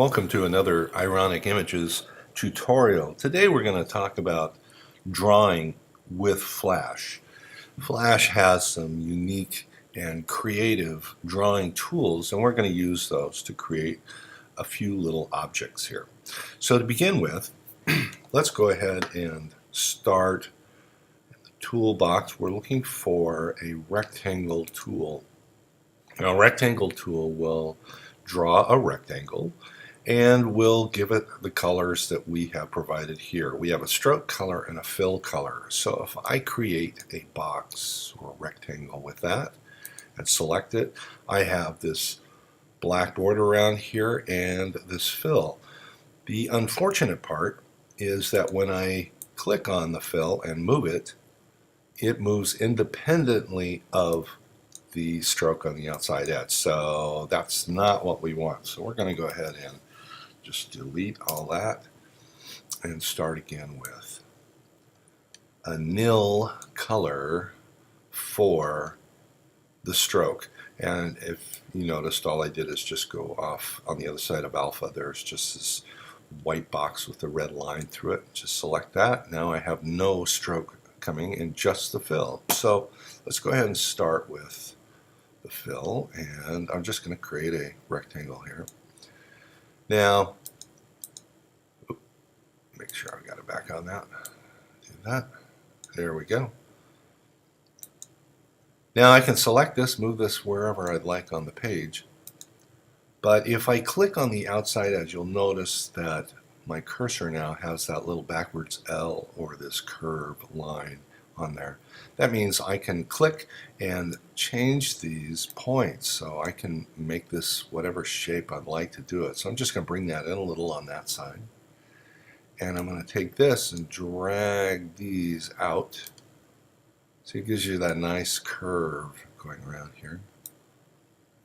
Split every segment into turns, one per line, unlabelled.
Welcome to another Ironic Images tutorial. Today we're going to talk about drawing with Flash. Flash has some unique and creative drawing tools, and we're going to use those to create a few little objects here. So to begin with, let's go ahead and start in the toolbox. We're looking for a rectangle tool. Now, a rectangle tool will draw a rectangle and we'll give it the colors that we have provided here. We have a stroke color and a fill color. So if I create a box or a rectangle with that and select it, I have this black border around here and this fill. The unfortunate part is that when I click on the fill and move it, it moves independently of the stroke on the outside edge. So that's not what we want. So we're going to go ahead and just delete all that and start again with a nil color for the stroke. And if you noticed, all I did is just go off on the other side of alpha. There's just this white box with a red line through it. Just select that. Now I have no stroke coming in, just the fill. So let's go ahead and start with the fill, and I'm just going to create a rectangle here. Now, make sure I got it back on that. Do that. There we go. Now I can select this, move this wherever I'd like on the page. But if I click on the outside edge, you'll notice that my cursor now has that little backwards L or this curve line on there. That means I can click and change these points, so I can make this whatever shape I'd like to do it. So I'm just going to bring that in a little on that side, and I'm going to take this and drag these out so it gives you that nice curve going around here.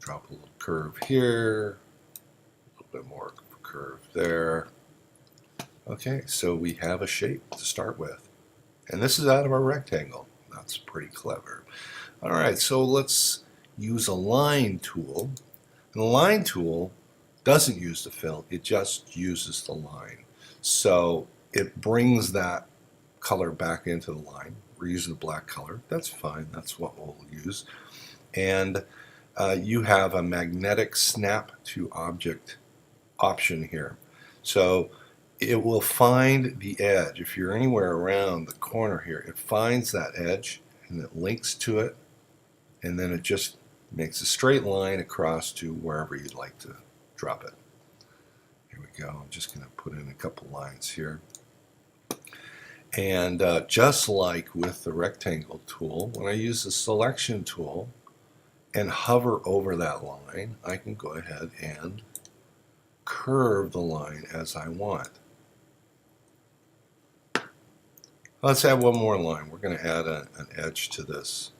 Drop a little curve here, a little bit more curve there. Okay, so we have a shape to start with. And this is out of our rectangle. That's pretty clever. All right, so let's use a line tool. And the line tool doesn't use the fill, it just uses the line. So it brings that color back into the line. We're using the black color. That's fine, that's what we'll use. And you have a magnetic snap to object option here. So it will find the edge. If you're anywhere around the corner here, it finds that edge and it links to it, and then it just makes a straight line across to wherever you'd like to drop it. Here we go. I'm just going to put in a couple lines here. And just like with the rectangle tool, when I use the selection tool and hover over that line, I can go ahead and curve the line as I want. Let's add one more line. We're going to add an edge to this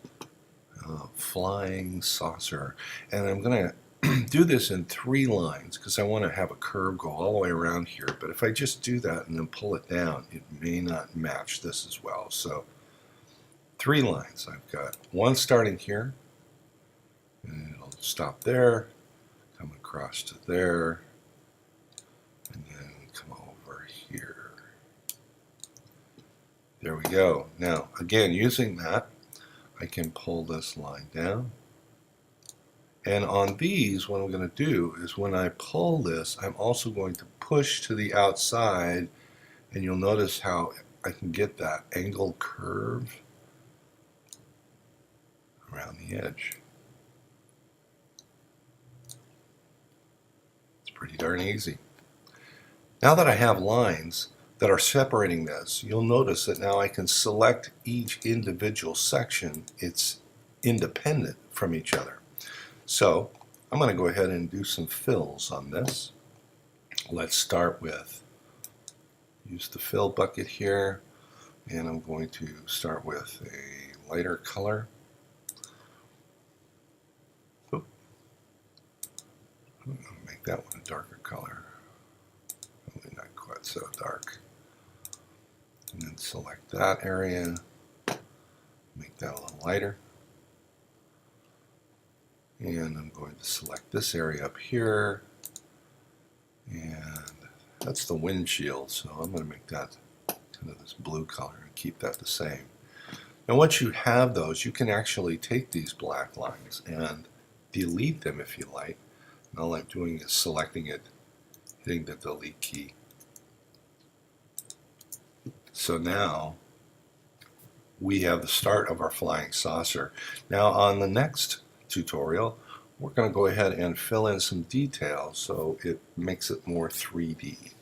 flying saucer. And I'm going to do this in 3 lines because I want to have a curve go all the way around here. But if I just do that and then pull it down, it may not match this as well. So 3 lines. I've got one starting here, and it'll stop there, come across to there, and then come over here. There we go. Now, again, using that, I can pull this line down. And on these, what I'm going to do is when I pull this, I'm also going to push to the outside, and you'll notice how I can get that angled curve around the edge. It's pretty darn easy. Now that I have lines that are separating this, you'll notice that now I can select each individual section. It's independent from each other. So I'm going to go ahead and do some fills on this. Let's start with, use the fill bucket here, and I'm going to start with a lighter color. Oop. I'm going to make that one a darker color. Probably not quite so dark. And then select that area, make that a little lighter. And I'm going to select this area up here, and That's the windshield, so I'm going to make that kind of this blue color and keep that the same. Now once you have those, you can actually take these black lines and delete them if you like. And all I'm doing is selecting it, hitting the delete key. So now we have the start of our flying saucer. Now on the next tutorial, we're going to go ahead and fill in some details so it makes it more 3D.